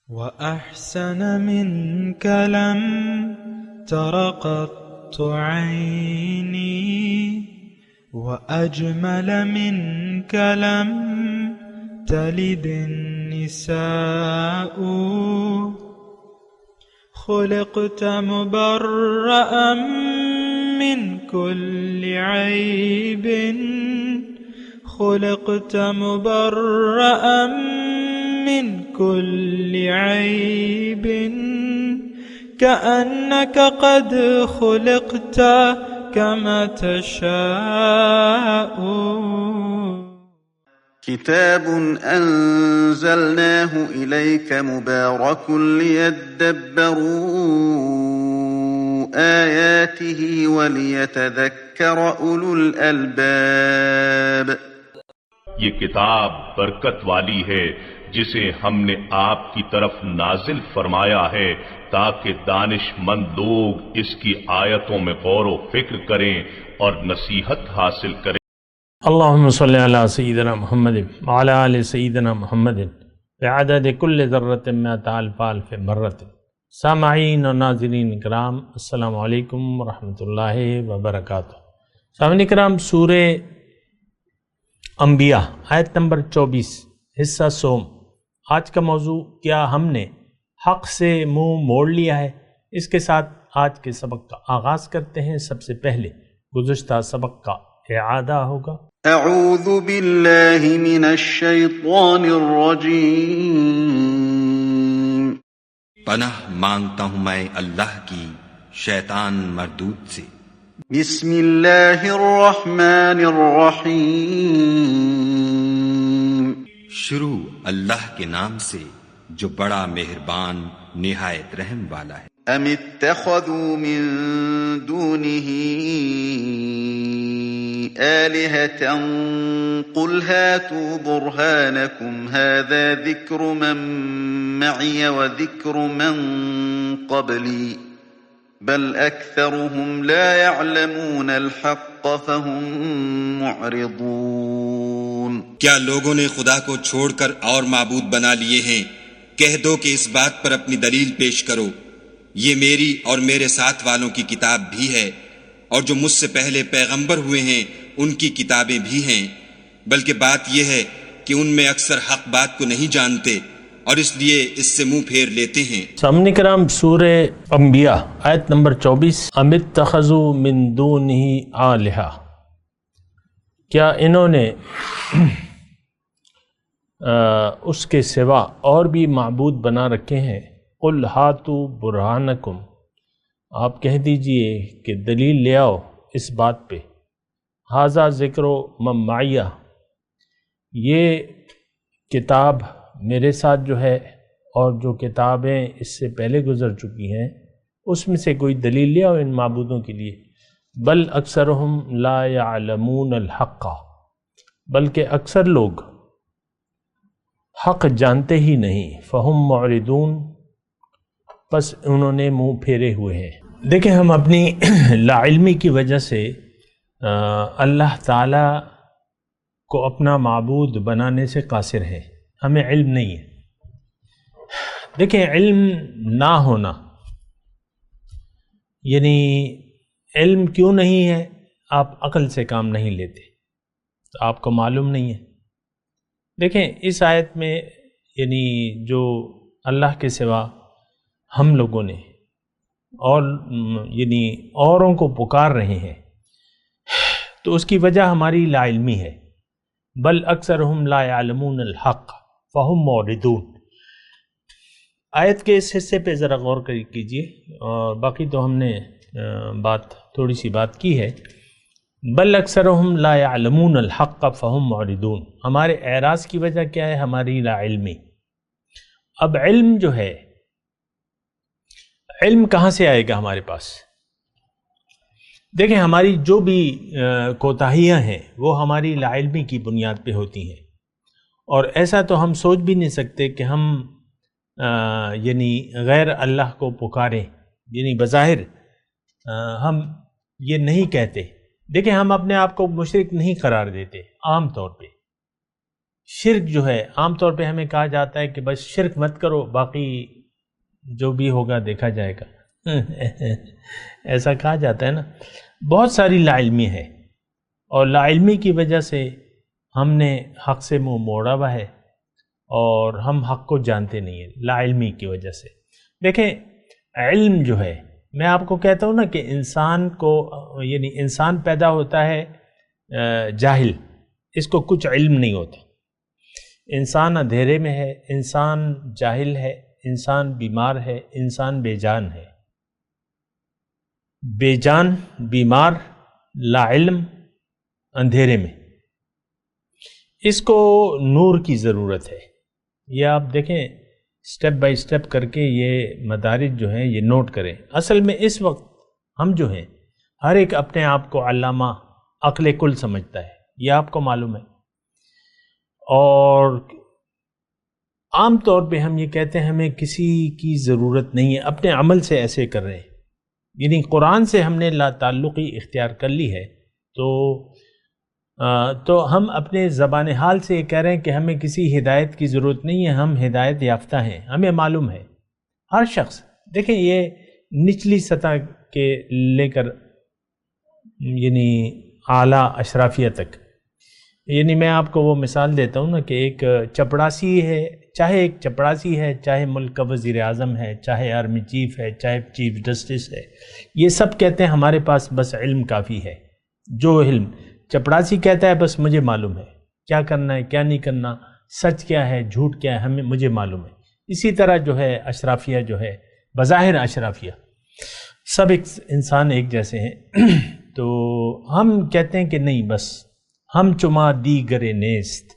وأحسن منك لم تر قط عيني وأجمل منك لم تلد النساء خلقت مبرأ من كل عيب خلقت مبرأ من كل عيب كأنك قد خلقت كما تشاء. كتاب أنزلناه إليك مبارك ليدبروا آياته وليتذكر أولو الألباب. یہ کتاب برکت والی ہے جسے ہم نے آپ کی طرف نازل فرمایا ہے تاکہ دانش مند لوگ اس کی آیتوں میں غور و فکر کریں اور نصیحت حاصل کریں. اللہم صلی علی سیدنا محمد وعلی آل سیدنا محمد بعدد کل ذرۃ مئۃ الف الف مرۃ. سامعین اور ناظرین اکرام، السلام علیکم ورحمۃ اللہ وبرکاتہ. سامعین اکرام، سورہ انبیاء آیت نمبر 24 حصہ سوم. آج کا موضوع، کیا ہم نے حق سے منہ موڑ لیا ہے؟ اس کے ساتھ آج کے سبق کا آغاز کرتے ہیں. سب سے پہلے گزشتہ سبق کا اعادہ ہوگا. اعوذ باللہ من الشیطان الرجیم. پناہ مانگتا ہوں میں اللہ کی شیطان مردود سے. بسم اللہ الرحمن الرحیم. شروع اللہ کے نام سے جو بڑا مہربان نہایت رحم والا ہے. ام اتخذوا من دونه آلهة قل هاتوا برهانكم هذا ذكر من معي وذكر من قبلي بل أكثرهم لا يعلمون الحق فهم معرضون. کیا لوگوں نے خدا کو چھوڑ کر اور معبود بنا لیے ہیں؟ کہہ دو کہ اس بات پر اپنی دلیل پیش کرو، یہ میری اور میرے ساتھ والوں کی کتاب بھی ہے، اور جو مجھ سے پہلے پیغمبر ہوئے ہیں ان کی کتابیں بھی ہیں، بلکہ بات یہ ہے کہ ان میں اکثر حق بات کو نہیں جانتے اور اس لیے اس سے منہ پھیر لیتے ہیں. سامعین کرام، سورہ انبیاء آیت نمبر 24. ام اتخذوا من دونہ آلہہ، کیا انہوں نے اس کے سوا اور بھی معبود بنا رکھے ہیں؟ قل ہاتوا برہانکم، آپ کہہ دیجئے کہ دلیل لے آؤ اس بات پہ. ھذا ذکر من معیہ، یہ کتاب میرے ساتھ جو ہے اور جو کتابیں اس سے پہلے گزر چکی ہیں اس میں سے کوئی دلیل لے آؤ ان معبودوں کے لیے. بل اکثرہم لا یعلمون الحق، بلکہ اکثر لوگ حق جانتے ہی نہیں. فہم معرضون، پس انہوں نے منہ پھیرے ہوئے ہیں. دیکھیں، ہم اپنی لا علمی کی وجہ سے اللہ تعالی کو اپنا معبود بنانے سے قاصر ہیں، ہمیں علم نہیں ہے. دیکھیں، علم نہ ہونا یعنی علم کیوں نہیں ہے؟ آپ عقل سے کام نہیں لیتے تو آپ کو معلوم نہیں ہے. دیکھیں، اس آیت میں یعنی جو اللہ کے سوا ہم لوگوں نے اور یعنی اوروں کو پکار رہے ہیں تو اس کی وجہ ہماری لا علمی ہے. بل اکثرہم لا یعلمون الحق فہم معرضون. آیت کے اس حصے پہ ذرا غور کیجئے، اور باقی تو ہم نے تھوڑی سی بات کی ہے. بل اکثرہم لا یعلمون الحق فہم معرضون، ہمارے اعراض کی وجہ کیا ہے؟ ہماری لا علمی. اب علم جو ہے، علم کہاں سے آئے گا ہمارے پاس؟ دیکھیں، ہماری جو بھی کوتاہیاں ہیں وہ ہماری لا علمی کی بنیاد پہ ہوتی ہیں، اور ایسا تو ہم سوچ بھی نہیں سکتے کہ ہم یعنی غیر اللہ کو پکاریں. یعنی بظاہر ہم یہ نہیں کہتے. دیکھیں، ہم اپنے آپ کو مشرک نہیں قرار دیتے عام طور پہ، شرک جو ہے عام طور پہ ہمیں کہا جاتا ہے کہ بس شرک مت کرو، باقی جو بھی ہوگا دیکھا جائے گا ایسا کہا جاتا ہے نا. بہت ساری لا علمی ہے، اور لا علمی کی وجہ سے ہم نے حق سے منہ موڑا ہوا ہے اور ہم حق کو جانتے نہیں ہیں لا علمی کی وجہ سے. دیکھیں علم جو ہے، میں آپ کو کہتا ہوں نا کہ انسان کو یعنی انسان پیدا ہوتا ہے جاہل، اس کو کچھ علم نہیں ہوتا. انسان اندھیرے میں ہے، انسان جاہل ہے، انسان بیمار ہے، انسان بے جان ہے. بے جان، بیمار، لا علم، اندھیرے میں. اس کو نور کی ضرورت ہے. یہ آپ دیکھیں سٹیپ بائی سٹیپ کر کے یہ مدارج جو ہیں یہ نوٹ کریں. اصل میں اس وقت ہم جو ہیں ہر ایک اپنے آپ کو علامہ عقل کل سمجھتا ہے، یہ آپ کو معلوم ہے. اور عام طور پہ ہم یہ کہتے ہیں ہمیں کسی کی ضرورت نہیں ہے، اپنے عمل سے ایسے کر رہے ہیں. یعنی قرآن سے ہم نے لا تعلقی اختیار کر لی ہے تو ہم اپنے زبان حال سے یہ کہہ رہے ہیں کہ ہمیں کسی ہدایت کی ضرورت نہیں ہے، ہم ہدایت یافتہ ہیں. ہمیں معلوم ہے ہر شخص، دیکھیں یہ نچلی سطح کے لے کر یعنی اعلیٰ اشرافیہ تک. یعنی میں آپ کو وہ مثال دیتا ہوں نا کہ ایک چپڑاسی ہے، چاہے ایک چپڑاسی ہے، چاہے ملک کا وزیر اعظم ہے، چاہے آرمی چیف ہے، چاہے چیف جسٹس ہے، یہ سب کہتے ہیں ہمارے پاس بس علم کافی ہے. جو علم چپڑاسی کہتا ہے بس مجھے معلوم ہے کیا کرنا ہے کیا نہیں کرنا، سچ کیا ہے جھوٹ کیا ہے مجھے معلوم ہے. اسی طرح جو ہے اشرافیہ جو ہے، بظاہر اشرافیہ سب ایک انسان ایک جیسے ہیں تو ہم کہتے ہیں کہ نہیں، بس ہم چما دیگر نیست.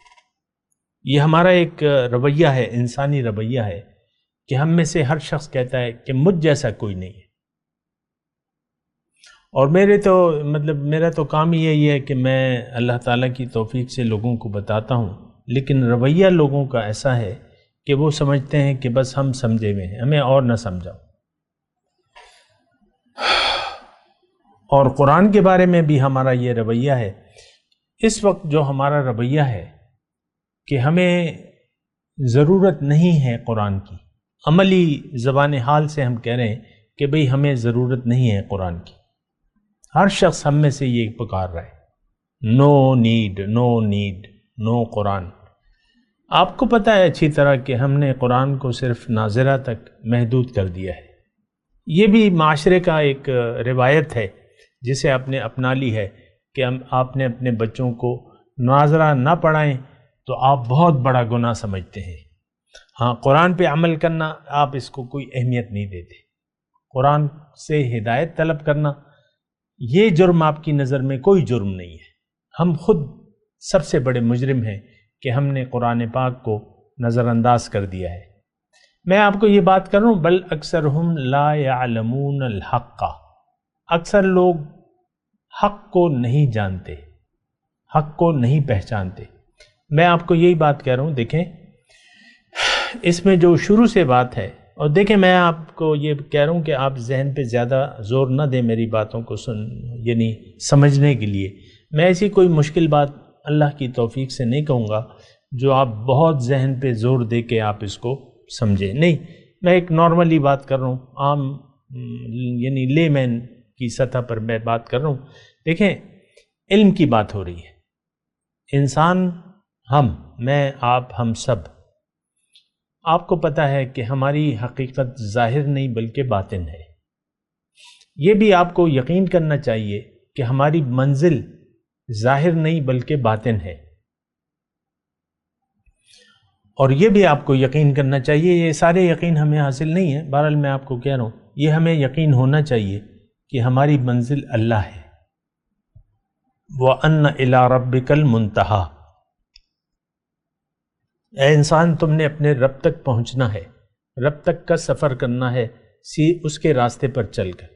یہ ہمارا ایک رویہ ہے، انسانی رویہ ہے کہ ہم میں سے ہر شخص کہتا ہے کہ مجھ جیسا کوئی نہیں ہے. اور میرا تو کام ہی یہی ہے کہ میں اللہ تعالیٰ کی توفیق سے لوگوں کو بتاتا ہوں، لیکن رویہ لوگوں کا ایسا ہے کہ وہ سمجھتے ہیں کہ بس ہم سمجھے ہوئے ہیں، ہمیں اور نہ سمجھاؤ. اور قرآن کے بارے میں بھی ہمارا یہ رویہ ہے. اس وقت جو ہمارا رویہ ہے کہ ہمیں ضرورت نہیں ہے قرآن کی، عملی زبان حال سے ہم کہہ رہے ہیں کہ بھئی ہمیں ضرورت نہیں ہے قرآن کی. ہر شخص ہم میں سے یہ پکار رہا ہے، نو نیڈ، نو نیڈ، نو قرآن. آپ کو پتہ ہے اچھی طرح کہ ہم نے قرآن کو صرف ناظرہ تک محدود کر دیا ہے. یہ بھی معاشرے کا ایک روایت ہے جسے آپ نے اپنا لی ہے کہ آپ نے اپنے بچوں کو ناظرہ نہ پڑھائیں تو آپ بہت بڑا گناہ سمجھتے ہیں. ہاں، قرآن پہ عمل کرنا آپ اس کو کوئی اہمیت نہیں دیتے. قرآن سے ہدایت طلب کرنا یہ جرم آپ کی نظر میں کوئی جرم نہیں ہے. ہم خود سب سے بڑے مجرم ہیں کہ ہم نے قرآن پاک کو نظر انداز کر دیا ہے. میں آپ کو یہ بات کر رہا ہوں، بل اکثرہم لا یعلمون الحق. اکثر لوگ حق کو نہیں جانتے، حق کو نہیں پہچانتے. میں آپ کو یہی بات کہہ رہا ہوں. دیکھیں اس میں جو شروع سے بات ہے، اور دیکھیں میں آپ کو یہ کہہ رہا ہوں کہ آپ ذہن پہ زیادہ زور نہ دیں میری باتوں کو یعنی سمجھنے کے لیے. میں ایسی کوئی مشکل بات اللہ کی توفیق سے نہیں کہوں گا جو آپ بہت ذہن پہ زور دے کے آپ اس کو سمجھیں. نہیں، میں ایک نارملی بات کر رہا ہوں، عام یعنی لے مین کی سطح پر میں بات کر رہا ہوں. دیکھیں علم کی بات ہو رہی ہے. انسان، میں، آپ، ہم سب، آپ کو پتہ ہے کہ ہماری حقیقت ظاہر نہیں بلکہ باطن ہے. یہ بھی آپ کو یقین کرنا چاہیے کہ ہماری منزل ظاہر نہیں بلکہ باطن ہے. اور یہ بھی آپ کو یقین کرنا چاہیے، یہ سارے یقین ہمیں حاصل نہیں ہے، بہرحال میں آپ کو کہہ رہا ہوں یہ ہمیں یقین ہونا چاہیے کہ ہماری منزل اللہ ہے. وَأَنَّ إِلَىٰ رَبِّكَ الْمُنْتَهَىٰ. اے انسان، تم نے اپنے رب تک پہنچنا ہے، رب تک کا سفر کرنا ہے اس کے راستے پر چل کر.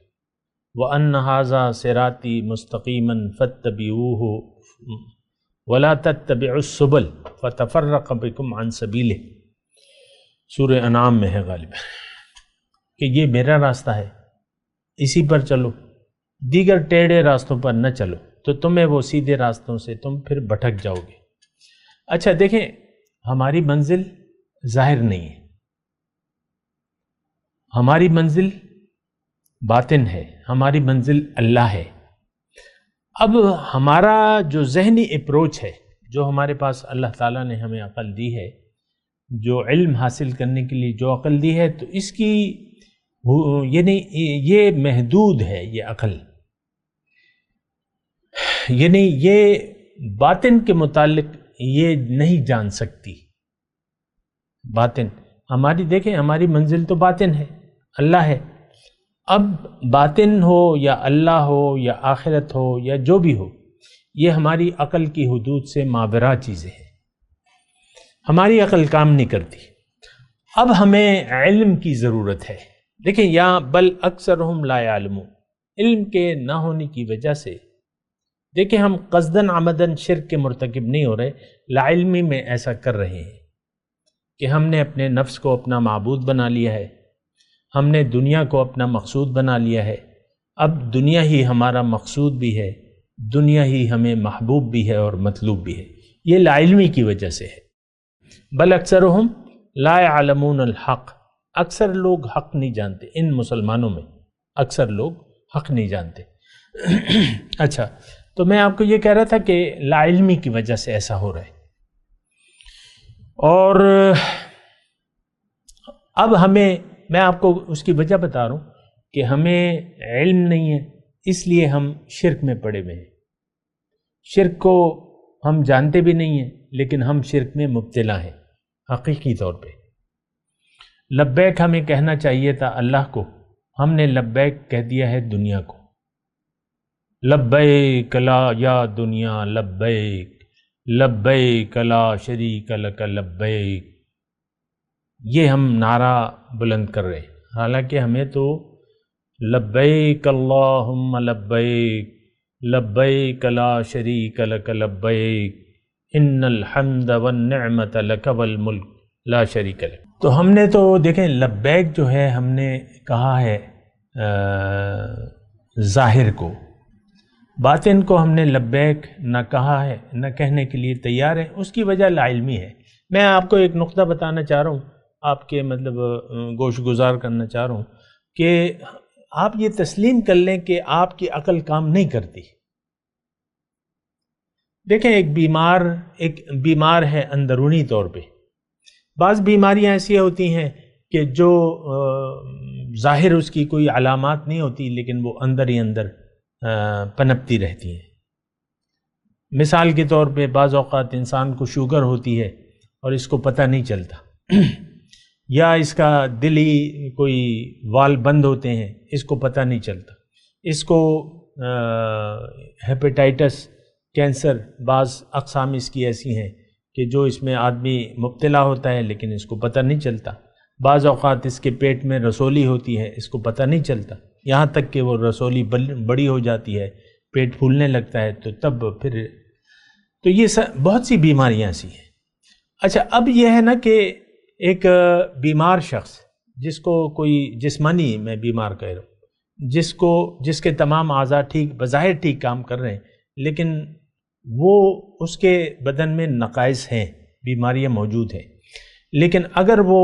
وَأَنَّ هَٰذَا صِرَاطِي مُسْتَقِيمًا فَاتَّبِعُوهُ وَلَا تَتَّبِعُوا السُّبُلَ فَتَفَرَّقَ بِكُمْ عَن سَبِيلِهِ. سورہ انعام میں ہے غالباً کہ یہ میرا راستہ ہے، اسی پر چلو، دیگر ٹیڑھے راستوں پر نہ چلو تو تمہیں وہ سیدھے راستوں سے تم پھر بھٹک جاؤ گے. اچھا دیکھیں ہماری منزل ظاہر نہیں ہے، ہماری منزل باطن ہے، ہماری منزل اللہ ہے۔ اب ہمارا جو ذہنی اپروچ ہے، جو ہمارے پاس اللہ تعالیٰ نے ہمیں عقل دی ہے، جو علم حاصل کرنے کے لیے جو عقل دی ہے، تو اس کی یعنی یہ محدود ہے، یہ عقل یعنی یہ باطن کے متعلق یہ نہیں جان سکتی۔ باطن ہماری، دیکھیں ہماری منزل تو باطن ہے، اللہ ہے۔ اب باطن ہو یا اللہ ہو یا آخرت ہو یا جو بھی ہو، یہ ہماری عقل کی حدود سے ماورا چیزیں ہیں، ہماری عقل کام نہیں کرتی۔ اب ہمیں علم کی ضرورت ہے۔ دیکھیں یہاں بل اکثرہم لا یعلمون، علم کے نہ ہونے کی وجہ سے، دیکھیں ہم قصداً عمداً شرک کے مرتکب نہیں ہو رہے، لا علمی میں ایسا کر رہے ہیں کہ ہم نے اپنے نفس کو اپنا معبود بنا لیا ہے، ہم نے دنیا کو اپنا مقصود بنا لیا ہے۔ اب دنیا ہی ہمارا مقصود بھی ہے، دنیا ہی ہمیں محبوب بھی ہے اور مطلوب بھی ہے، یہ لا علمی کی وجہ سے ہے۔ بل اکثرہم لا یعلمون الحق، اکثر لوگ حق نہیں جانتے، ان مسلمانوں میں اکثر لوگ حق نہیں جانتے۔ اچھا، تو میں آپ کو یہ کہہ رہا تھا کہ لا علمی کی وجہ سے ایسا ہو رہا ہے، اور اب ہمیں، میں آپ کو اس کی وجہ بتا رہا ہوں کہ ہمیں علم نہیں ہے، اس لیے ہم شرک میں پڑے ہوئے ہیں۔ شرک کو ہم جانتے بھی نہیں ہیں، لیکن ہم شرک میں مبتلا ہیں حقیقی طور پہ۔ لبیک ہمیں کہنا چاہیے تھا اللہ کو، ہم نے لبیک کہہ دیا ہے دنیا کو۔ لبیک لا یا دنیا لبیک، لبیک لا شریک لک لبیک، یہ ہم نعرہ بلند کر رہے ہیں، حالانکہ ہمیں تو لبیک اللہم لبیک، لبیک لا شریک لک لبیک، ان الحمد والنعمت لک والملک لا شریک لک۔ تو ہم نے تو دیکھیں لبیک جو ہے ہم نے کہا ہے ظاہر کو، باطن کو ہم نے لبیک نہ کہا ہے، نہ کہنے کے لیے تیار ہے، اس کی وجہ لا علمی ہے۔ میں آپ کو ایک نقطہ بتانا چاہ رہا ہوں، آپ کے مطلب گوش گزار کرنا چاہ رہا ہوں کہ آپ یہ تسلیم کر لیں کہ آپ کی عقل کام نہیں کرتی۔ دیکھیں ایک بیمار ہے اندرونی طور پہ، بعض بیماریاں ایسی ہوتی ہیں کہ جو ظاہر اس کی کوئی علامات نہیں ہوتی، لیکن وہ اندر ہی اندر پنپتی رہتی ہیں۔ مثال کے طور پہ بعض اوقات انسان کو شوگر ہوتی ہے اور اس کو پتہ نہیں چلتا، یا اس کا دلی کوئی وال بند ہوتے ہیں، اس کو پتہ نہیں چلتا۔ اس کو ہیپیٹائٹس، کینسر، بعض اقسام اس کی ایسی ہیں کہ جو اس میں آدمی مبتلا ہوتا ہے لیکن اس کو پتہ نہیں چلتا۔ بعض اوقات اس کے پیٹ میں رسولی ہوتی ہے، اس کو پتہ نہیں چلتا، یہاں تک کہ وہ رسولی بڑی ہو جاتی ہے، پیٹ پھولنے لگتا ہے، تو تب پھر تو یہ بہت سی بیماریاں ایسی ہیں۔ اچھا، اب یہ ہے نا کہ ایک بیمار شخص جس کو کوئی جسمانی، میں بیمار کہہ رہا ہوں، جس کے تمام اعضاء ٹھیک بظاہر ٹھیک کام کر رہے ہیں، لیکن وہ اس کے بدن میں نقائص ہیں، بیماریاں موجود ہیں، لیکن اگر وہ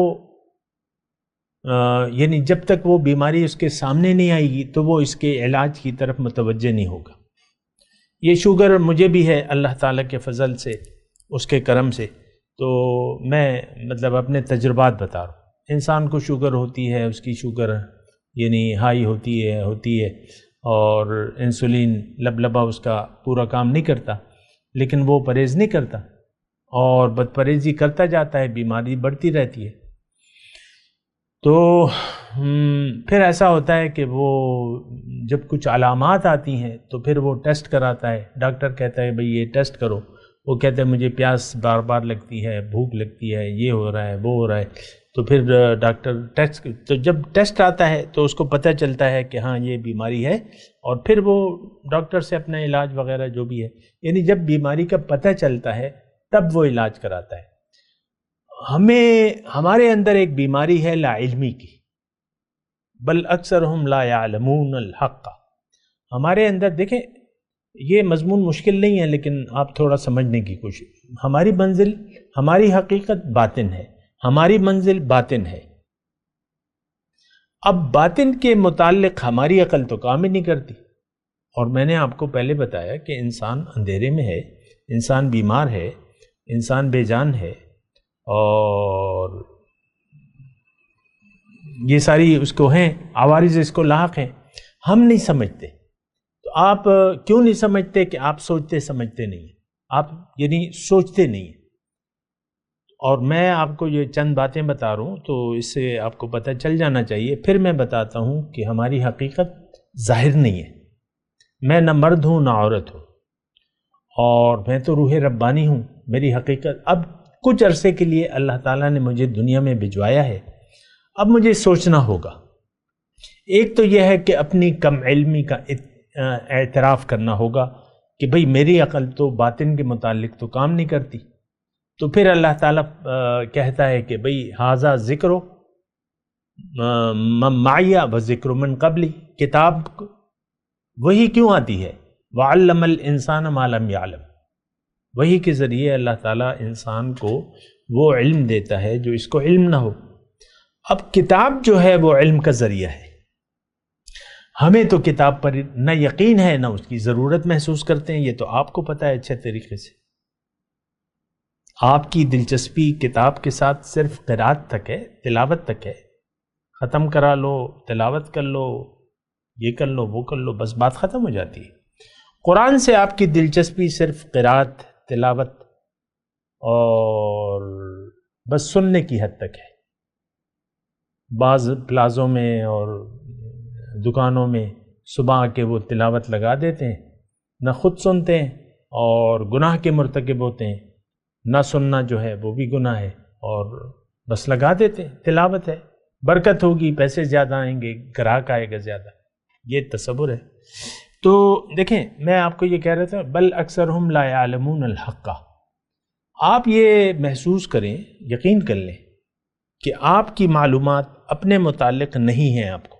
یعنی جب تک وہ بیماری اس کے سامنے نہیں آئے گی تو وہ اس کے علاج کی طرف متوجہ نہیں ہوگا۔ یہ شوگر مجھے بھی ہے اللہ تعالیٰ کے فضل سے، اس کے کرم سے، تو میں مطلب اپنے تجربات بتا رہا ہوں۔ انسان کو شوگر ہوتی ہے، اس کی شوگر یعنی ہائی ہوتی ہے اور انسولین لبلبا اس کا پورا کام نہیں کرتا، لیکن وہ پرہیز نہیں کرتا اور بد پرہیزی کرتا جاتا ہے، بیماری بڑھتی رہتی ہے۔ تو پھر ایسا ہوتا ہے کہ وہ جب کچھ علامات آتی ہیں تو پھر وہ ٹیسٹ کراتا ہے، ڈاکٹر کہتا ہے بھئی یہ ٹیسٹ کرو، وہ کہتا ہے مجھے پیاس بار بار لگتی ہے، بھوک لگتی ہے، یہ ہو رہا ہے، وہ ہو رہا ہے، تو پھر ڈاکٹر ٹیسٹ، تو جب ٹیسٹ آتا ہے تو اس کو پتہ چلتا ہے کہ ہاں یہ بیماری ہے، اور پھر وہ ڈاکٹر سے اپنا علاج وغیرہ جو بھی ہے، یعنی جب بیماری کا پتہ چلتا ہے تب وہ علاج کراتا ہے۔ ہمارے اندر ایک بیماری ہے لا علمی کی، بل اکثرہم لا یعلمون الحق۔ ہمارے اندر دیکھیں یہ مضمون مشکل نہیں ہے، لیکن آپ تھوڑا سمجھنے کی کوشش. ہماری منزل، ہماری حقیقت باطن ہے، ہماری منزل باطن ہے. اب باطن کے متعلق ہماری عقل تو کام ہی نہیں کرتی. اور میں نے آپ کو پہلے بتایا کہ انسان اندھیرے میں ہے، انسان بیمار ہے، انسان بے جان ہے، اور یہ ساری اس کو ہیں، عوارض اس کو لاحق ہیں. ہم نہیں سمجھتے. تو آپ کیوں نہیں سمجھتے؟ کہ آپ سوچتے سمجھتے نہیں ہیں، آپ یعنی سوچتے نہیں ہیں. اور میں آپ کو یہ چند باتیں بتا رہا ہوں تو اس سے آپ کو پتہ چل جانا چاہیے. پھر میں بتاتا ہوں کہ ہماری حقیقت ظاہر نہیں ہے. میں نہ مرد ہوں نہ عورت ہوں، اور میں تو روح ربانی ہوں. میری حقیقت اب کچھ عرصے کے لیے اللہ تعالیٰ نے مجھے دنیا میں بھجوایا ہے. اب مجھے سوچنا ہوگا. ایک تو یہ ہے کہ اپنی کم علمی کا اعتراف کرنا ہوگا کہ بھئی میری عقل تو باطن کے متعلق تو کام نہیں کرتی. تو پھر اللہ تعالیٰ کہتا ہے کہ بھئی ھذا ذکر معیہ و ذکر من قبلی. کتاب وہی کیوں آتی ہے؟ وعلم الانسان ما لم یعلم. وہی کے ذریعے اللہ تعالیٰ انسان کو وہ علم دیتا ہے جو اس کو علم نہ ہو. اب کتاب جو ہے وہ علم کا ذریعہ ہے. ہمیں تو کتاب پر نہ یقین ہے نہ اس کی ضرورت محسوس کرتے ہیں. یہ تو آپ کو پتہ ہے اچھے طریقے سے. آپ کی دلچسپی کتاب کے ساتھ صرف قرات تک ہے، تلاوت تک ہے. ختم کرا لو، تلاوت کر لو، یہ کر لو، وہ کر لو، بس بات ختم ہو جاتی ہے. قرآن سے آپ کی دلچسپی صرف قرات، تلاوت اور بس سننے کی حد تک ہے. بعض پلازوں میں اور دکانوں میں صبح کے وہ تلاوت لگا دیتے ہیں، نہ خود سنتے ہیں اور گناہ کے مرتکب ہوتے ہیں. نہ سننا جو ہے وہ بھی گناہ ہے، اور بس لگا دیتے ہیں. تلاوت ہے، برکت ہوگی، پیسے زیادہ آئیں گے، گراہک آئے گا زیادہ. یہ تصور ہے. تو دیکھیں، میں آپ کو یہ کہہ رہا تھا بل اکثرہم لا یعلمون الحق. آپ یہ محسوس کریں، یقین کر لیں کہ آپ کی معلومات اپنے متعلق نہیں ہیں. آپ کو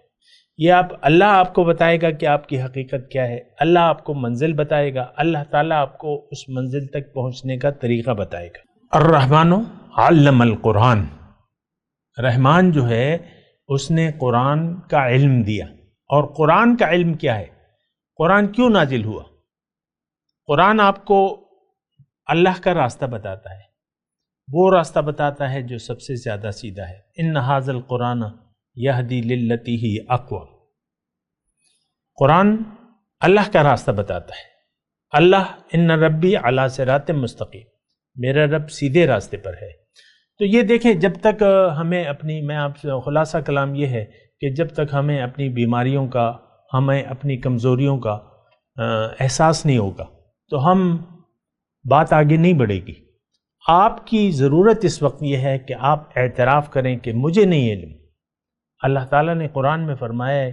یہ اللہ آپ کو بتائے گا کہ آپ کی حقیقت کیا ہے. اللہ آپ کو منزل بتائے گا. اللہ تعالیٰ آپ کو اس منزل تک پہنچنے کا طریقہ بتائے گا. الرحمن علم القرآن. رحمان جو ہے اس نے قرآن کا علم دیا. اور قرآن کا علم کیا ہے؟ قرآن کیوں نازل ہوا؟ قرآن آپ کو اللہ کا راستہ بتاتا ہے. وہ راستہ بتاتا ہے جو سب سے زیادہ سیدھا ہے. ان ھذا القرآن یہدی للتی ہی اقوم. قرآن اللہ کا راستہ بتاتا ہے. اللہ ان ربی علی صراط مستقیم، میرا رب سیدھے راستے پر ہے. تو یہ دیکھیں، جب تک ہمیں میں آپ سے خلاصہ کلام یہ ہے کہ جب تک ہمیں اپنی بیماریوں کا، ہمیں اپنی کمزوریوں کا احساس نہیں ہوگا تو ہم بات آگے نہیں بڑھے گی. آپ کی ضرورت اس وقت یہ ہے کہ آپ اعتراف کریں کہ مجھے نہیں علم. اللہ تعالیٰ نے قرآن میں فرمایا ہے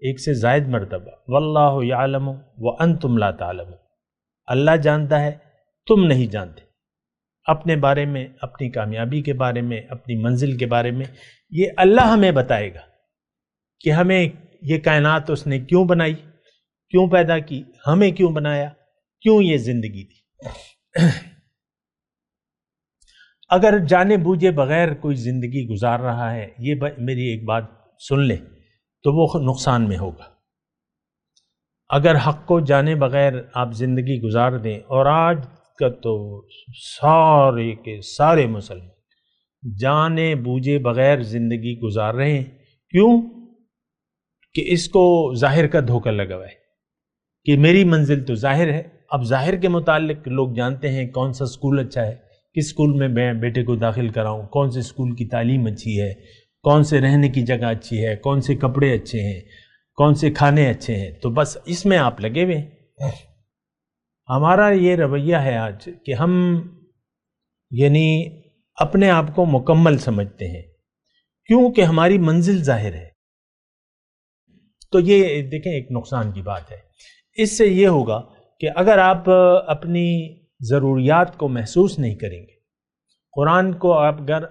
ایک سے زائد مرتبہ، واللہ یعلم وانتم لا تعلمون. اللہ جانتا ہے، تم نہیں جانتے. اپنے بارے میں، اپنی کامیابی کے بارے میں، اپنی منزل کے بارے میں یہ اللہ ہمیں بتائے گا کہ ہمیں یہ کائنات اس نے کیوں بنائی، کیوں پیدا کی، ہمیں کیوں بنایا، کیوں یہ زندگی دی. اگر جانے بوجھے بغیر کوئی زندگی گزار رہا ہے، یہ میری ایک بات سن لیں، تو وہ نقصان میں ہوگا. اگر حق کو جانے بغیر آپ زندگی گزار دیں، اور آج کا تو سارے کے سارے مسلمان جانے بوجھے بغیر زندگی گزار رہے ہیں. کیوں؟ کہ اس کو ظاہر کا دھوکہ لگا ہوا ہے کہ میری منزل تو ظاہر ہے. اب ظاہر کے متعلق لوگ جانتے ہیں کون سا اسکول اچھا ہے، کس اسکول میں میں بیٹے کو داخل کراؤں، کون سے اسکول کی تعلیم اچھی ہے، کون سے رہنے کی جگہ اچھی ہے، کون سے کپڑے اچھے ہیں، کون سے کھانے اچھے ہیں. تو بس اس میں آپ لگے ہوئے ہیں. ہمارا یہ رویہ ہے آج کہ ہم یعنی اپنے آپ کو مکمل سمجھتے ہیں کیونکہ ہماری منزل ظاہر ہے. تو یہ دیکھیں ایک نقصان کی بات ہے. اس سے یہ ہوگا کہ اگر آپ اپنی ضروریات کو محسوس نہیں کریں گے، قرآن کو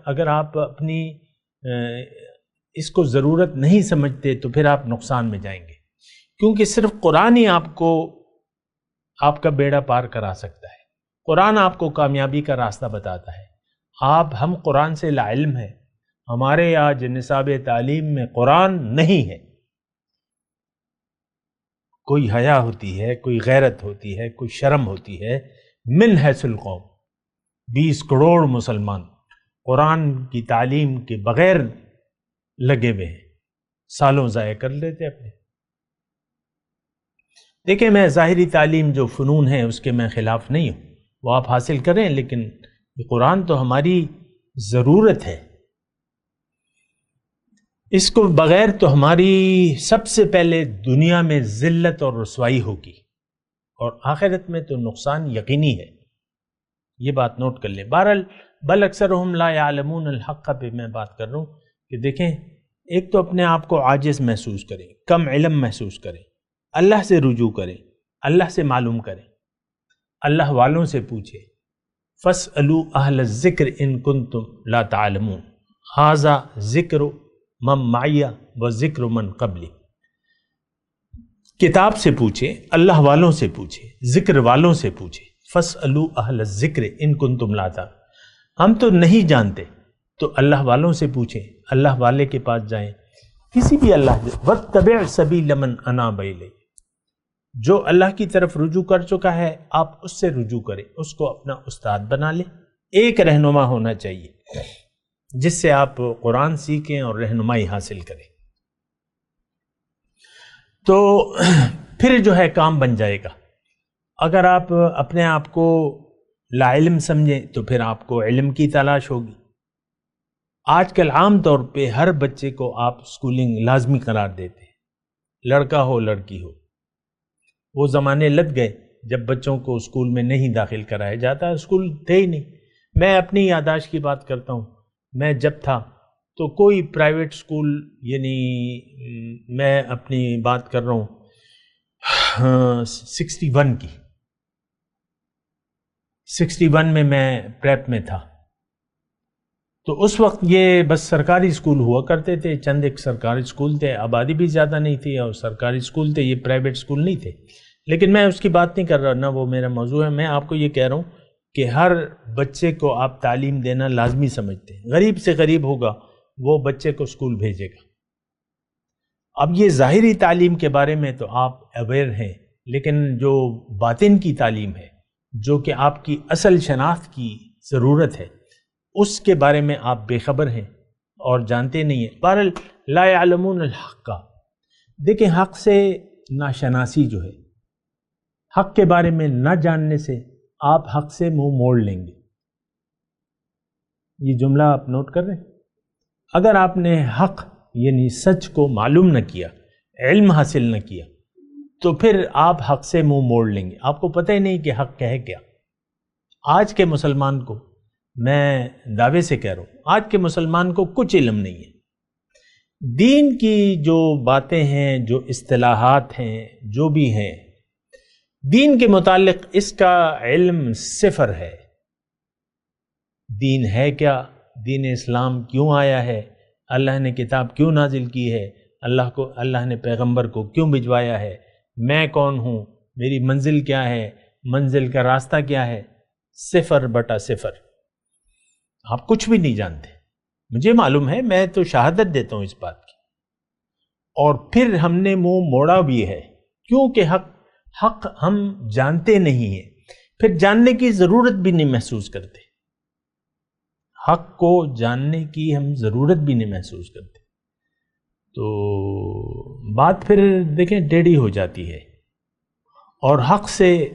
اگر آپ اپنی اس کو ضرورت نہیں سمجھتے، تو پھر آپ نقصان میں جائیں گے. کیونکہ صرف قرآن ہی آپ کو آپ کا بیڑا پار کرا سکتا ہے۔ قرآن آپ کو کامیابی کا راستہ بتاتا ہے۔ ہم قرآن سے لا علم ہیں، ہمارے آج نصاب تعلیم میں قرآن نہیں ہے۔ کوئی حیا ہوتی ہے، کوئی غیرت ہوتی ہے، کوئی شرم ہوتی ہے۔ من حیث القوم 20 کروڑ مسلمان قرآن کی تعلیم کے بغیر لگے ہوئے ہیں، سالوں ضائع کر لیتے اپنے۔ دیکھیں، میں ظاہری تعلیم جو فنون ہے اس کے میں خلاف نہیں ہوں، وہ آپ حاصل کریں، لیکن قرآن تو ہماری ضرورت ہے۔ اس کو بغیر تو ہماری سب سے پہلے دنیا میں ذلت اور رسوائی ہوگی، اور آخرت میں تو نقصان یقینی ہے۔ یہ بات نوٹ کر لیں۔ بہرحال بل اکثرہم لا یعلمون الحق پہ میں بات کر رہا ہوں کہ دیکھیں، ایک تو اپنے آپ کو عاجز محسوس کریں، کم علم محسوس کریں، اللہ سے رجوع کریں، اللہ سے معلوم کریں، اللہ والوں سے پوچھیں۔ فَاسْأَلُوا أَهْلَ الذِّكْرِ إِن كُنتُمْ لَا تَعْلَمُونَ هَذَا ذِكْرُ مَن مَّعِيَ وَذِكْرُ مَن قَبْلِي۔ کتاب سے پوچھیں، اللہ والوں سے پوچھیں، ذکر والوں سے پوچھیں۔ فَاسْأَلُوا أَهْلَ الذِّكْرِ إِن كُنتُمْ لَا تَعْلَمُونَ۔ ہم تو نہیں جانتے تو اللہ والوں سے پوچھیں، اللہ والے کے پاس جائیں، کسی بھی اللہ وَاتَّبِعْ سَبِيلَ مَنْ أَنَابَ إِلَيَّ۔ جو اللہ کی طرف رجوع کر چکا ہے آپ اس سے رجوع کریں، اس کو اپنا استاد بنا لیں۔ ایک رہنما ہونا چاہیے جس سے آپ قرآن سیکھیں اور رہنمائی حاصل کریں، تو پھر جو ہے کام بن جائے گا۔ اگر آپ اپنے آپ کو لا علم سمجھیں تو پھر آپ کو علم کی تلاش ہوگی۔ آج کل عام طور پہ ہر بچے کو آپ اسکولنگ لازمی قرار دیتے ہیں، لڑکا ہو لڑکی ہو۔ وہ زمانے لگ گئے جب بچوں کو اسکول میں نہیں داخل کرایا جاتا، اسکول تھے ہی نہیں۔ میں اپنی یادداشت کی بات کرتا ہوں، میں جب تھا تو کوئی پرائیویٹ اسکول، یعنی میں اپنی بات کر رہا ہوں 61 کی، 61 میں پریپ میں تھا، تو اس وقت یہ بس سرکاری اسکول ہوا کرتے تھے، چند ایک سرکاری اسکول تھے، آبادی بھی زیادہ نہیں تھی اور سرکاری اسکول تھے، یہ پرائیویٹ اسکول نہیں تھے۔ لیکن میں اس کی بات نہیں کر رہا، نہ وہ میرا موضوع ہے۔ میں آپ کو یہ کہہ رہا ہوں کہ ہر بچے کو آپ تعلیم دینا لازمی سمجھتے ہیں۔ غریب سے غریب ہوگا وہ بچے کو اسکول بھیجے گا۔ اب یہ ظاہری تعلیم کے بارے میں تو آپ اویئر ہیں، لیکن جو باطن کی تعلیم ہے، جو کہ آپ کی اصل شناخت کی ضرورت ہے، اس کے بارے میں آپ بے خبر ہیں اور جانتے نہیں ہیں۔ بہرحال لا یعلمون الحق، دیکھیں حق سے ناشناسی جو ہے، حق کے بارے میں نہ جاننے سے آپ حق سے منہ موڑ لیں گے۔ یہ جملہ آپ نوٹ کر رہے ہیں؟ اگر آپ نے حق یعنی سچ کو معلوم نہ کیا، علم حاصل نہ کیا، تو پھر آپ حق سے منہ موڑ لیں گے، آپ کو پتہ ہی نہیں کہ حق ہے کیا۔ آج کے مسلمان کو، میں دعوے سے کہہ رہا ہوں، آج کے مسلمان کو کچھ علم نہیں ہے۔ دین کی جو باتیں ہیں، جو اصطلاحات ہیں، جو بھی ہیں، دین کے متعلق اس کا علم صفر ہے۔ دین ہے کیا؟ دین اسلام کیوں آیا ہے؟ اللہ نے کتاب کیوں نازل کی ہے؟ اللہ نے پیغمبر کو کیوں بھجوایا ہے؟ میں کون ہوں؟ میری منزل کیا ہے؟ منزل کا راستہ کیا ہے؟ 0/0۔ آپ کچھ بھی نہیں جانتے۔ مجھے معلوم ہے، میں تو شہادت دیتا ہوں اس بات کی۔ اور پھر ہم نے منہ موڑا بھی ہے، کیونکہ حق ہم جانتے نہیں ہیں، پھر جاننے کی ضرورت بھی نہیں محسوس کرتے۔ حق کو جاننے کی ہم ضرورت بھی نہیں محسوس کرتے، تو بات پھر دیکھیں ٹیڑھی ہو جاتی ہے۔ اور حق سے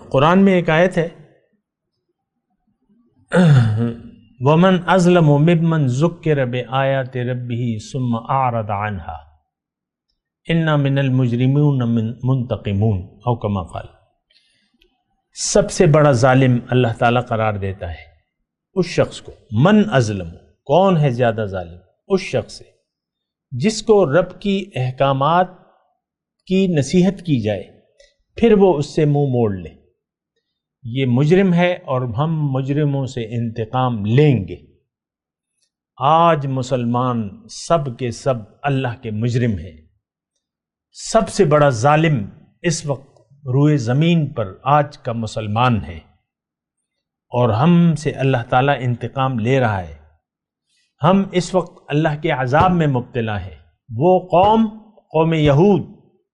قرآن میں ایک آیت ہے، وَمَنْ أَظْلَمُ مِمَّنْ ذُكِّرَ بِآيَاتِ رَبِّهِ ثُمَّ أَعْرَضَ عَنْهَا إِنَّا مِنَ الْمُجْرِمِينَ مُنْتَقِمُونَ أو كما قال۔ سب سے بڑا ظالم اللہ تعالیٰ قرار دیتا ہے اس شخص کو، من ازلم، کون ہے زیادہ ظالم؟ اس شخص سے جس کو رب کی احکامات کی نصیحت کی جائے پھر وہ اس سے منہ موڑ لے۔ یہ مجرم ہے اور ہم مجرموں سے انتقام لیں گے۔ آج مسلمان سب کے سب اللہ کے مجرم ہیں، سب سے بڑا ظالم اس وقت روئے زمین پر آج کا مسلمان ہے، اور ہم سے اللہ تعالیٰ انتقام لے رہا ہے۔ ہم اس وقت اللہ کے عذاب میں مبتلا ہیں۔ وہ قوم یہود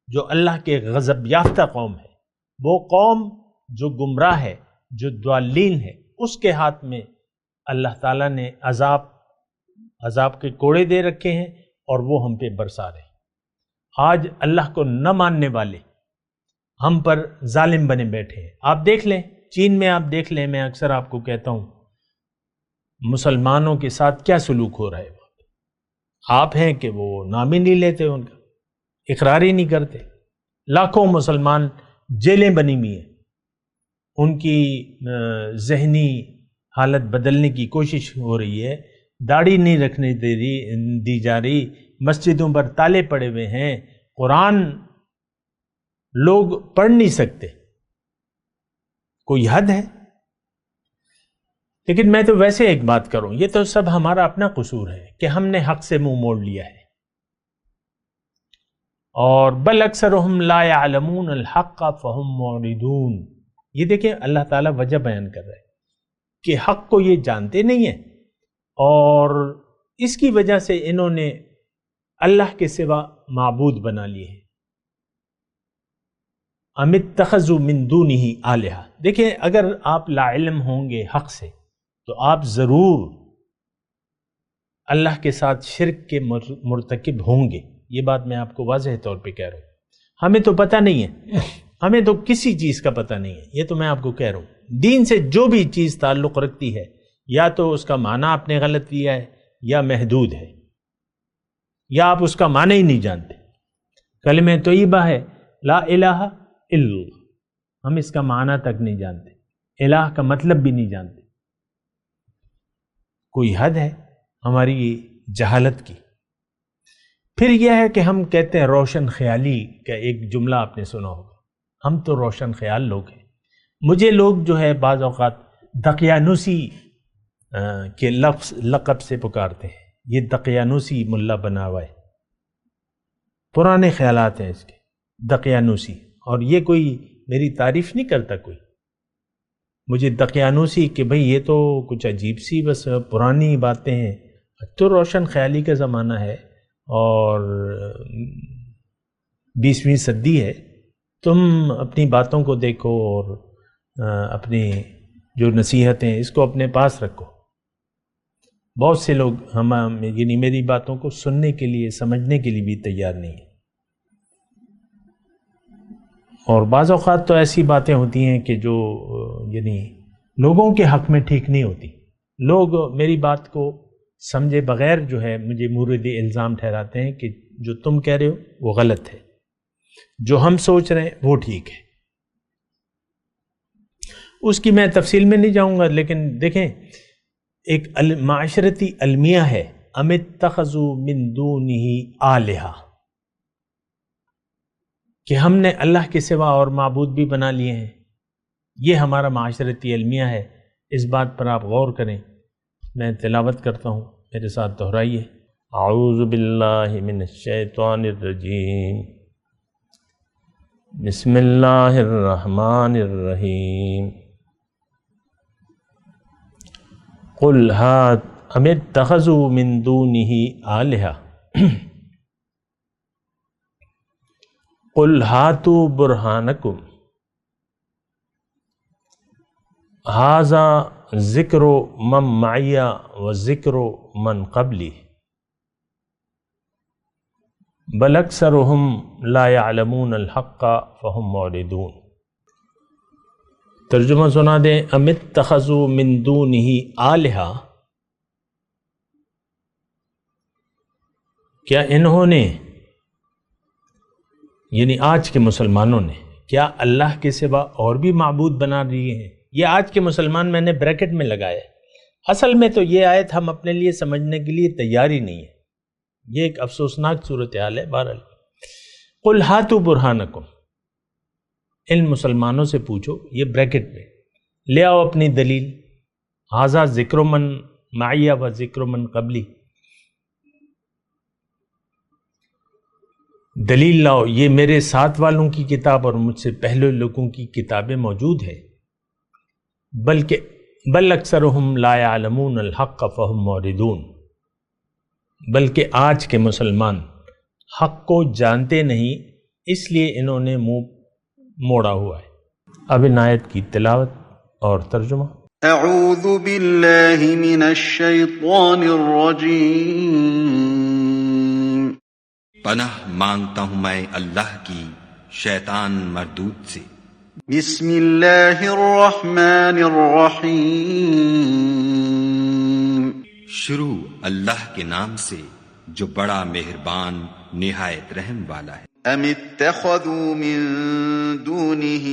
جو اللہ کے غضب یافتہ قوم ہے، وہ قوم جو گمراہ ہے، جو ضالین ہے، اس کے ہاتھ میں اللہ تعالیٰ نے عذاب کے کوڑے دے رکھے ہیں، اور وہ ہم پہ برسا رہے ہیں۔ آج اللہ کو نہ ماننے والے ہم پر ظالم بنے بیٹھے ہیں۔ آپ دیکھ لیں، چین میں آپ دیکھ لیں، میں اکثر آپ کو کہتا ہوں مسلمانوں کے ساتھ کیا سلوک ہو رہا ہے۔ آپ ہیں کہ وہ نام ہی نہیں لیتے، ان کا اقرار ہی نہیں کرتے۔ لاکھوں مسلمان جیلیں بنی ہوئی ہیں، ان کی ذہنی حالت بدلنے کی کوشش ہو رہی ہے، داڑھی نہیں رکھنے دی جا رہی، مسجدوں پر تالے پڑے ہوئے ہیں، قرآن لوگ پڑھ نہیں سکتے۔ کوئی حد ہے؟ لیکن میں تو ویسے ایک بات کروں، یہ تو سب ہمارا اپنا قصور ہے کہ ہم نے حق سے منہ موڑ لیا ہے، اور بل اکثرهم لا يعلمون الحق فهم معرضون۔ یہ دیکھیں اللہ تعالیٰ وجہ بیان کر رہے ہیں کہ حق کو یہ جانتے نہیں ہیں، اور اس کی وجہ سے انہوں نے اللہ کے سوا معبود بنا لیے ہیں۔ ام اتخذوا من دونہ آلہہ۔ دیکھیں اگر آپ لا علم ہوں گے حق سے تو آپ ضرور اللہ کے ساتھ شرک کے مرتکب ہوں گے۔ یہ بات میں آپ کو واضح طور پہ کہہ رہا ہوں۔ ہمیں تو پتہ نہیں ہے، ہمیں تو کسی چیز کا پتہ نہیں ہے، یہ تو میں آپ کو کہہ رہا ہوں۔ دین سے جو بھی چیز تعلق رکھتی ہے، یا تو اس کا معنی آپ نے غلط لیا ہے، یا محدود ہے، یا آپ اس کا معنی ہی نہیں جانتے۔ کلمہ طیبہ ہے لا الہ الا اللہ، ہم اس کا معنی تک نہیں جانتے، الہ کا مطلب بھی نہیں جانتے۔ کوئی حد ہے ہماری جہالت کی۔ پھر یہ ہے کہ ہم کہتے ہیں روشن خیالی کا ایک جملہ آپ نے سنا ہوگا، ہم تو روشن خیال لوگ ہیں۔ مجھے لوگ جو ہے بعض اوقات دقیانوسی کے لقب سے پکارتے ہیں، یہ دقیانوسی ملا بنا ہوا ہے، پرانے خیالات ہیں اس کے، دقیانوسی۔ اور یہ کوئی میری تعریف نہیں کرتا کوئی، مجھے دقیانوسی کہ بھئی یہ تو کچھ عجیب سی بس پرانی باتیں ہیں۔ تو روشن خیالی کا زمانہ ہے اور 20ویں صدی ہے، تم اپنی باتوں کو دیکھو اور اپنی جو نصیحتیں اس کو اپنے پاس رکھو۔ بہت سے لوگ یعنی میری باتوں کو سننے کے لیے، سمجھنے کے لیے بھی تیار نہیں ہیں، اور بعض اوقات تو ایسی باتیں ہوتی ہیں کہ جو یعنی لوگوں کے حق میں ٹھیک نہیں ہوتی۔ لوگ میری بات کو سمجھے بغیر جو ہے مجھے مورد الزام ٹھہراتے ہیں کہ جو تم کہہ رہے ہو وہ غلط ہے، جو ہم سوچ رہے ہیں وہ ٹھیک ہے۔ اس کی میں تفصیل میں نہیں جاؤں گا، لیکن دیکھیں ایک معاشرتی المیہ ہے، ام اتخذوا من دونہ آلہہ، کہ ہم نے اللہ کے سوا اور معبود بھی بنا لیے ہیں۔ یہ ہمارا معاشرتی المیہ ہے، اس بات پر آپ غور کریں۔ میں تلاوت کرتا ہوں، میرے ساتھ دہرائیے۔ اعوذ باللہ من الشیطان الرجیم، بسم اللہ الرحمن الرحیم۔ قل ام اتخذوا من دونہ آلہہ قل ہاتوا برہانکم ھذا ذکر من معی و ذکر من قبلی بل اکثرهم لا يعلمون الحق فهم معرضون۔ ترجمہ سنا دیں، ام اتخذوا من دونہ آلہہ، کیا انہوں نے یعنی آج کے مسلمانوں نے کیا اللہ کے سوا اور بھی معبود بنا دیے ہیں؟ یہ آج کے مسلمان میں نے بریکٹ میں لگایا ہے، اصل میں تو یہ آیت ہم اپنے لیے سمجھنے کے لیے تیار ہی نہیں ہے۔ یہ ایک افسوسناک صورتحال ہے۔ بہرحال قل ہاتوا برہانکم، ان مسلمانوں سے پوچھو، یہ بریکٹ میں لے آؤ اپنی دلیل، ھذا ذکر من معی و ذکر من قبلی، دلیل لاؤ، یہ میرے ساتھ والوں کی کتاب اور مجھ سے پہلے لوگوں کی کتابیں موجود ہیں، بل اکثرهم لا يعلمون الحق فهم معرضون، بلکہ آج کے مسلمان حق کو جانتے نہیں، اس لیے انہوں نے منہ موڑا ہوا ہے۔ اب ان آیت کی تلاوت اور ترجمہ۔ اعوذ باللہ من الشیطان الرجیم، پناہ مانگتا ہوں میں اللہ کی شیطان مردود سے۔ بسم اللہ الرحمن الرحیم، شروع اللہ کے نام سے جو بڑا مہربان نہایت رحم والا ہے۔ ام اتخذوا من دونه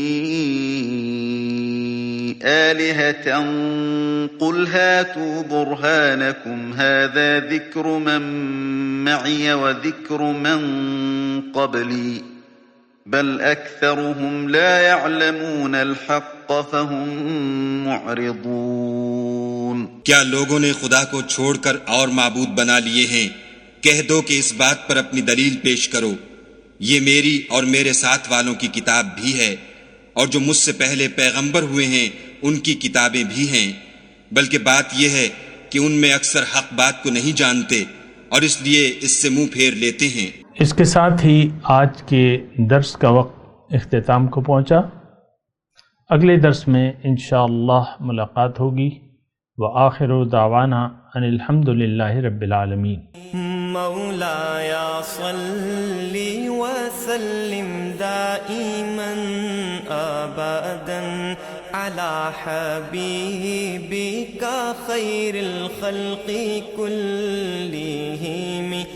آلهة قل هاتوا برهانكم هذا ذكر من معي وذكر من قبلي بل أكثرهم لا يعلمون الحق فهم معرضون۔ کیا لوگوں نے خدا کو چھوڑ کر اور معبود بنا لیے ہیں؟ کہہ دو کہ اس بات پر اپنی دلیل پیش کرو، یہ میری اور میرے ساتھ والوں کی کتاب بھی ہے، اور جو مجھ سے پہلے پیغمبر ہوئے ہیں ان کی کتابیں بھی ہیں، بلکہ بات یہ ہے کہ ان میں اکثر حق بات کو نہیں جانتے اور اس لیے اس سے منہ پھیر لیتے ہیں۔ اس کے ساتھ ہی آج کے درس کا وقت اختتام کو پہنچا۔ اگلے درس میں انشاءاللہ ملاقات ہوگی۔ وآخر دعوانا ان الحمد للہ رب العالمین۔ مولاي صل وسلم دائما ابدا على حبيبك خير الخلق كلهم